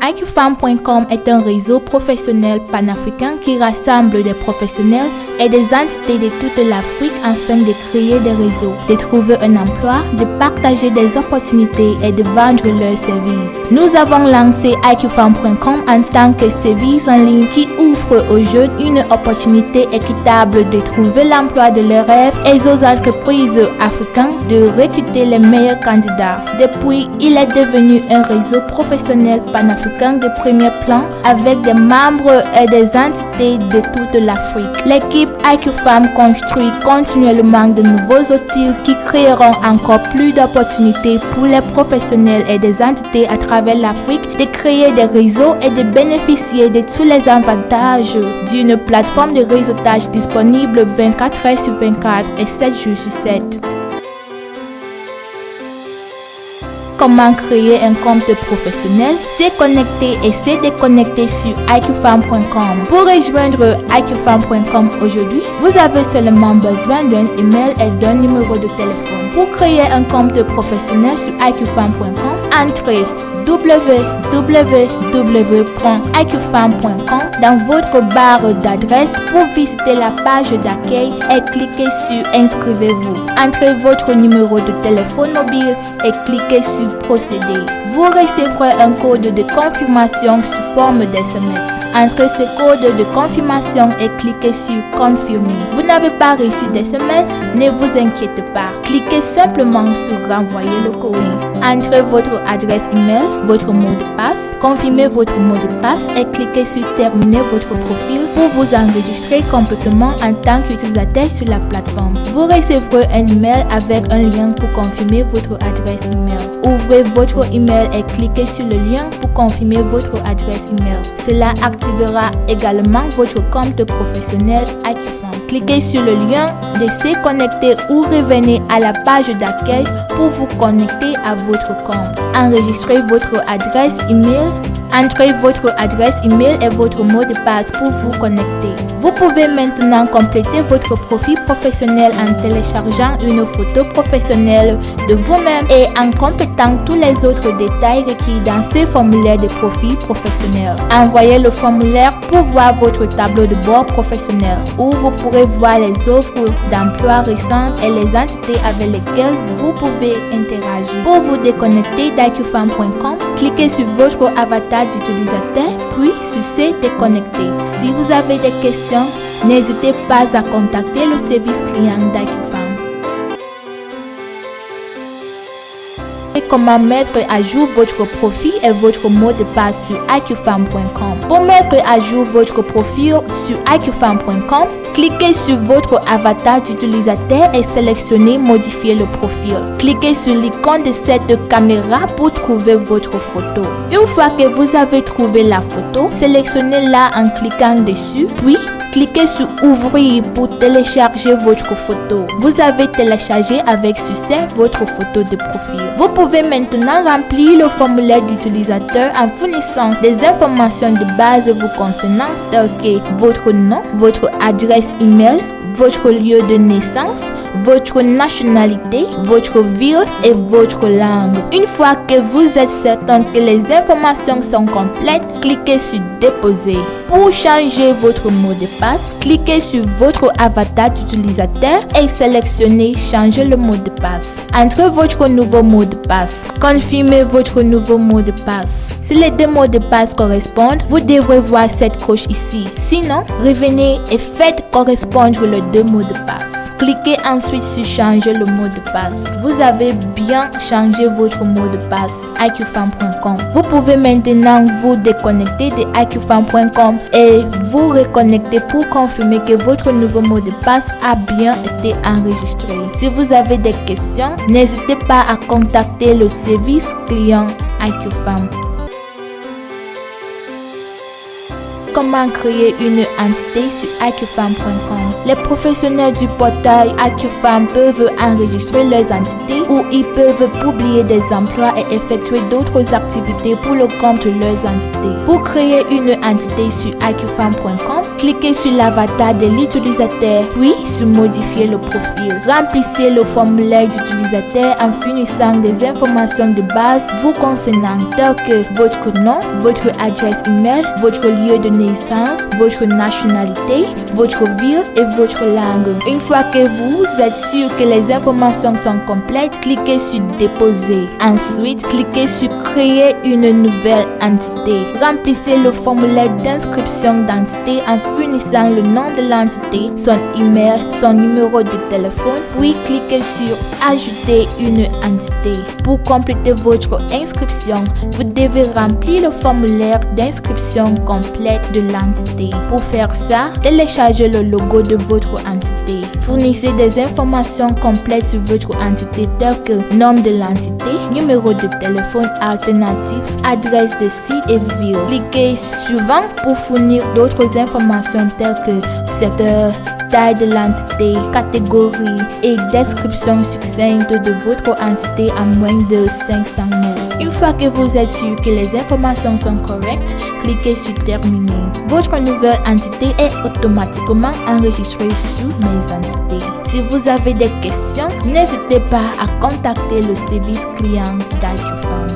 IQFem.com est un réseau professionnel panafricain qui rassemble des professionnels et des entités de toute l'Afrique afin de créer des réseaux, de trouver un emploi, de partager des opportunités et de vendre leurs services. Nous avons lancé IQFem.com en tant que service en ligne qui offre aux jeunes une opportunité équitable de trouver l'emploi de leurs rêves et aux entreprises africaines de recruter les meilleurs candidats. Depuis, il est devenu un réseau professionnel panafricain de premier plan avec des membres et des entités de toute l'Afrique. L'équipe IQFem construit continuellement de nouveaux outils qui créeront encore plus d'opportunités pour les professionnels et des entités à travers l'Afrique de créer des réseaux et de bénéficier de tous les avantages d'une plateforme de réseautage disponible 24 heures sur 24 et 7 jours sur 7. Comment créer un compte professionnel, se connecter et se déconnecter sur IQFem.com. Pour rejoindre IQFem.com aujourd'hui, vous avez seulement besoin d'un email et d'un numéro de téléphone. Pour créer un compte professionnel sur IQFem.com, entrez www.iqfem.com dans votre barre d'adresse pour visiter la page d'accueil et cliquez sur Inscrivez-vous. Entrez votre numéro de téléphone mobile et cliquez sur Procéder. Vous recevrez un code de confirmation sous forme d'SMS. Entrez ce code de confirmation et cliquez sur Confirmer. Vous n'avez pas reçu d'SMS? Ne vous inquiétez pas. Cliquez simplement sur Renvoyer le courrier. Entrez votre adresse email, votre mot de passe, confirmez votre mot de passe et cliquez sur Terminer votre profil pour vous enregistrer complètement en tant qu'utilisateur sur la plateforme. Vous recevrez un email avec un lien pour confirmer votre adresse email. Ouvrez votre email et cliquez sur le lien pour confirmer votre adresse email. Cela activera également votre compte professionnel IQFem. Cliquez sur le lien de se connecter ou revenez à la page d'accueil pour vous connecter à votre compte. Enregistrez votre adresse email. Entrez votre adresse email et votre mot de passe pour vous connecter. Vous pouvez maintenant compléter votre profil professionnel en téléchargeant une photo professionnelle de vous-même et en complétant tous les autres détails requis dans ce formulaire de profil professionnel. Envoyez le formulaire pour voir votre tableau de bord professionnel où vous pourrez voir les offres d'emploi récentes et les entités avec lesquelles vous pouvez interagir. Pour vous déconnecter d'IQFem.com, cliquez sur votre avatar d'utilisateur, puis sur Se déconnecter. Si vous avez des questions, n'hésitez pas à contacter le service client d'IQFem. Comment mettre à jour votre profil et votre mot de passe sur IQFem.com. Pour mettre à jour votre profil sur IQFem.com, cliquez sur votre avatar d'utilisateur et sélectionnez Modifier le profil. Cliquez sur l'icône de cette caméra pour trouver votre photo. Une fois que vous avez trouvé la photo, sélectionnez-la en cliquant dessus, puis cliquez sur Ouvrir pour télécharger votre photo. Vous avez téléchargé avec succès votre photo de profil. Vous pouvez maintenant remplir le formulaire d'utilisateur en fournissant des informations de base vous concernant telles que votre nom, votre adresse email, votre lieu de naissance, votre nationalité, votre ville et votre langue. Une fois que vous êtes certain que les informations sont complètes, cliquez sur Déposer. Pour changer votre mot de passe, cliquez sur votre avatar d'utilisateur et sélectionnez Changer le mot de passe. Entrez votre nouveau mot de passe. Confirmez votre nouveau mot de passe. Si les deux mots de passe correspondent, vous devrez voir cette coche ici. Sinon, revenez et faites correspondre les deux mots de passe. Cliquez ensuite sur Changer le mot de passe. Vous avez bien changé votre mot de passe IQFem.com. Vous pouvez maintenant vous déconnecter de IQFem.com et vous reconnecter pour confirmer que votre nouveau mot de passe a bien été enregistré. Si vous avez des questions, n'hésitez pas à contacter le service client IQFem. Comment créer une entité sur IQFem.com? Les professionnels du portail AccuFem peuvent enregistrer leurs entités ou ils peuvent publier des emplois et effectuer d'autres activités pour le compte de leurs entités. Pour créer une entité sur AccuFem.com, cliquez sur l'avatar de l'utilisateur puis sur modifier le profil. Remplissez le formulaire d'utilisateur en fournissant des informations de base vous concernant telles que votre nom, votre adresse email, votre lieu de naissance, votre nationalité, votre ville et votre langue. Une fois que vous êtes sûr que les informations sont complètes, cliquez sur déposer. Ensuite, cliquez sur créer une nouvelle entité. Remplissez le formulaire d'inscription d'entité en fournissant le nom de l'entité, son email, son numéro de téléphone, puis cliquez sur ajouter une entité. Pour compléter votre inscription, vous devez remplir le formulaire d'inscription complète de l'entité. Pour faire ça, téléchargez le logo de votre entité. Fournissez des informations complètes sur votre entité telles que nom de l'entité, numéro de téléphone alternatif, adresse de site et ville. Cliquez suivant pour fournir d'autres informations telles que secteur, taille de l'entité, catégorie et description succincte de votre entité en moins de 500 mots. Une fois que vous êtes sûr que les informations sont correctes, cliquez sur terminer. Votre nouvelle entité est automatiquement enregistrée sur Mes entités. Si vous avez des questions, n'hésitez pas à contacter le service client d'AccuFem.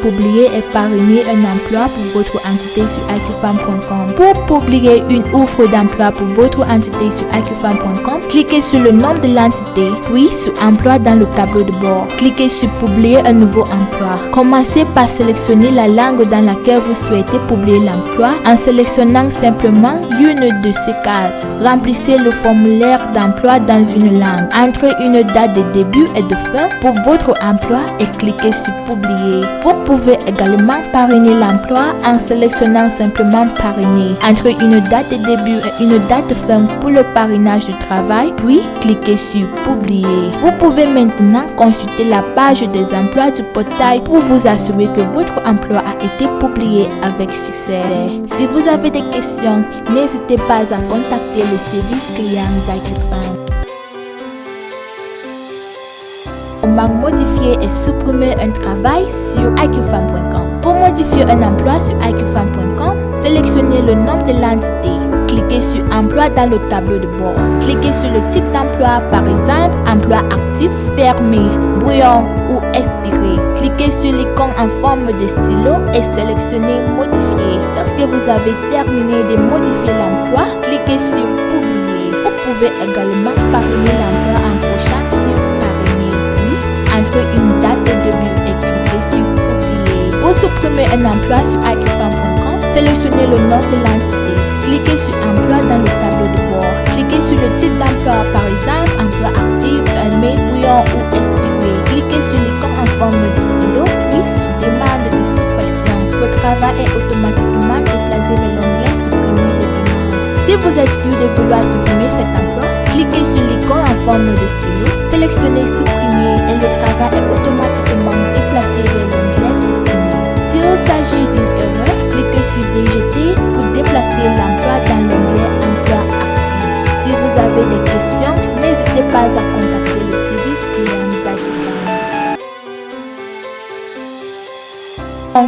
Publier et parrainer un emploi pour votre entité sur AccuFem.com. Pour publier une offre d'emploi pour votre entité sur AccuFem.com, cliquez sur le nom de l'entité, puis sur Emploi dans le tableau de bord. Cliquez sur Publier un nouveau emploi. Commencez par sélectionner la langue dans laquelle vous souhaitez publier l'emploi en sélectionnant simplement l'une de ces cases. Remplissez le formulaire d'emploi dans une langue. Entrez une date de début et de fin pour votre emploi et cliquez sur Publier. Vous pouvez également parrainer l'emploi en sélectionnant simplement Parrainer. Entrez une date de début et une date de fin pour le parrainage du travail, puis cliquez sur Publier. Vous pouvez maintenant consulter la page des emplois du portail pour vous assurer que votre emploi a été publié avec succès. Si vous avez des questions, n'hésitez pas à contacter le service client d'AccuFem. Comment modifier et supprimer un travail sur AccuFem.com. Pour modifier un emploi sur AccuFem.com, sélectionnez le nom de l'entité. Cliquez sur Emploi dans le tableau de bord. Cliquez sur le type d'emploi, par exemple, emploi actif, fermé, brouillon ou expiré. Cliquez sur l'icône en forme de stylo et sélectionnez Modifier. Lorsque vous avez terminé de modifier l'emploi, cliquez sur Publier. Vous pouvez également parrainer l'emploi en cochant sur Entrez une date de début et cliquez sur Publier. Pour supprimer un emploi sur AccuFem.com, sélectionnez le nom de l'entité. Cliquez sur Emploi dans le tableau de bord. Cliquez sur le type d'emploi, par exemple, emploi actif, fermé, brouillon ou expiré. Cliquez sur l'icône en forme de stylo, puis sur Demande de suppression. Votre travail est automatiquement déplacé vers l'onglet Supprimer des demandes. Si vous êtes sûr de vouloir supprimer cet emploi, cliquez sur l'icône en forme de stylo, sélectionnez Supprimer et le travail est automatiquement déplacé vers l'onglet Supprimer. S'il s'agit d'une erreur, cliquez sur Rejeter pour déplacer l'emploi dans l'onglet Emploi actif. Si vous avez des questions, n'hésitez pas à contacter le service client d'AccuFem.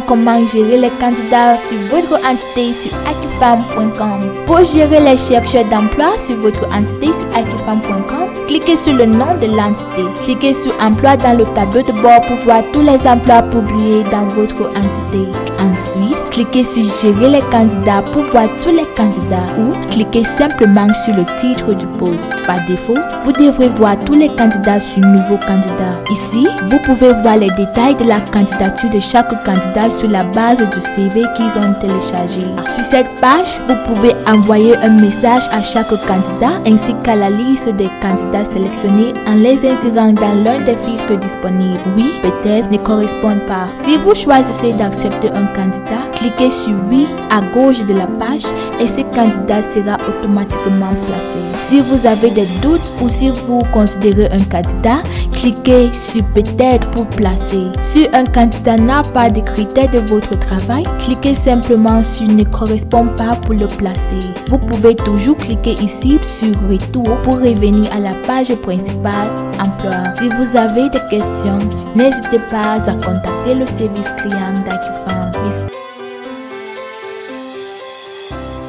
Comment gérer les candidats sur votre entité sur AccuFem.com. Pour gérer les chercheurs d'emploi sur votre entité sur AccuFem.com, cliquez sur le nom de l'entité. Cliquez sur Emploi dans le tableau de bord pour voir tous les emplois publiés dans votre entité. Ensuite, cliquez sur Gérer les candidats pour voir tous les candidats ou cliquez simplement sur le titre du poste. Par défaut, vous devrez voir tous les candidats sur Nouveau candidat. Ici, vous pouvez voir les détails de la candidature de chaque candidat sur la base du CV qu'ils ont téléchargé. Sur cette page, vous pouvez envoyer un message à chaque candidat ainsi qu'à la liste des candidats sélectionnés en les insérant dans l'un des filtres disponibles. Oui, peut-être ne correspondent pas. Si vous choisissez d'accepter un candidat, cliquez sur Oui à gauche de la page et ce candidat sera automatiquement placé. Si vous avez des doutes ou si vous considérez un candidat, cliquez sur Peut-être pour placer. Si un candidat n'a pas de critères critères de votre travail, cliquez simplement sur ne correspond pas pour le placer. Vous pouvez toujours cliquer ici sur retour pour revenir à la page principale emploi. Si vous avez des questions, n'hésitez pas à contacter le service client d'Acufarm.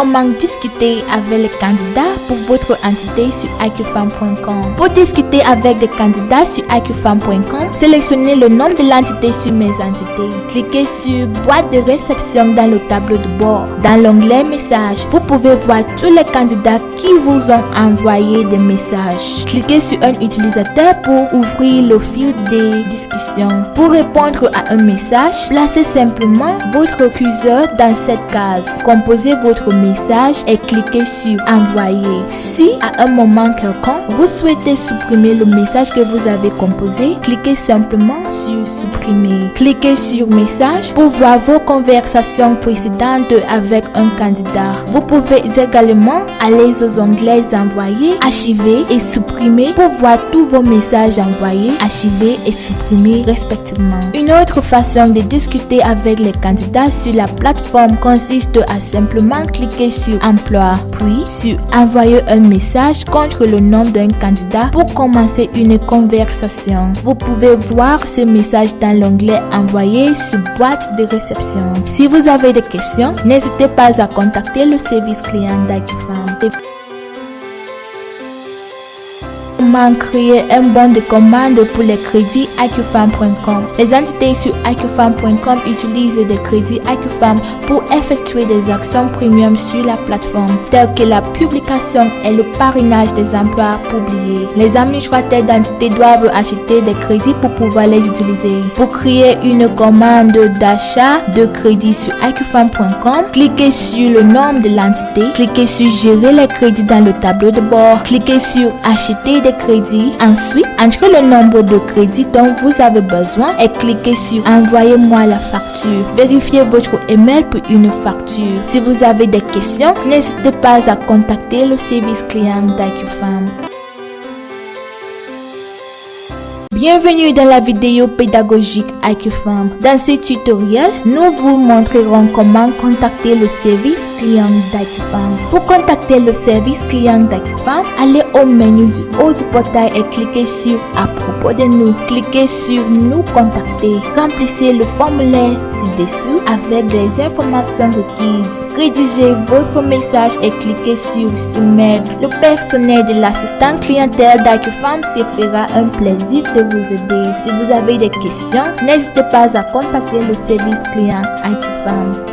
Comment discuter avec les candidats pour votre entité sur Acufarm.com. Pour discuter avec des candidats sur Acufarm.com, sélectionnez le nom de l'entité sur Mes entités. Cliquez sur Boîte de réception dans le tableau de bord. Dans l'onglet Messages, vous pouvez voir tous les candidats qui vous ont envoyé des messages. Cliquez sur un utilisateur pour ouvrir le fil de discussion. Pour répondre à un message, placez simplement votre curseur dans cette case. Composez votre message et cliquez sur Envoyer. Si à un moment quelconque, vous souhaitez supprimer le message que vous avez composé, cliquez simplement sur Supprimer. Cliquez sur Message pour voir vos conversations précédentes avec un candidat. Vous pouvez également aller aux onglets Envoyer, Archiver et Supprimer pour voir tous vos messages envoyés, archivés et supprimés respectivement. Une autre façon de discuter avec les candidats sur la plateforme consiste à simplement cliquer sur Emploi, puis sur Envoyer un message contre le nom d'un candidat pour commencer une conversation. Vous pouvez voir ce message dans l'onglet Envoyer sur Boîte de réception. Si vous avez des questions, n'hésitez pas à contacter le service client d'Acufarm. Comment créer un bon de commande pour les crédits Acufarm.com. Les entités sur Acufarm.com utilisent des crédits Acufarm pour effectuer des actions premium sur la plateforme, telles que la publication et le parrainage des emplois publiés. Les administrateurs d'entités doivent acheter des crédits pour pouvoir les utiliser. Pour créer une commande d'achat de crédit sur Acufarm.com, cliquez sur le nom de l'entité, cliquez sur Gérer les crédits dans le tableau de bord, cliquez sur Acheter des crédits. Ensuite, entrez le nombre de crédits dont vous avez besoin et cliquez sur Envoyez-moi la facture. Vérifiez votre email pour une facture. Si vous avez des questions, n'hésitez pas à contacter le service client d'Acufarm. Bienvenue dans la vidéo pédagogique Acufarm. Dans ce tutoriel, nous vous montrerons comment contacter le service client d'Acufarm. Pour contacter le service client d'Acufarm, allez au menu du haut du portail et cliquez sur À propos de nous. Cliquez sur Nous contacter. Remplissez le formulaire ci-dessous avec les informations requises. Rédigez votre message et cliquez sur Soumettre. Le personnel de l'assistant clientèle d'Acufarm se fera un plaisir de vous aider. Si vous avez des questions, n'hésitez pas à contacter le service client Acufarm.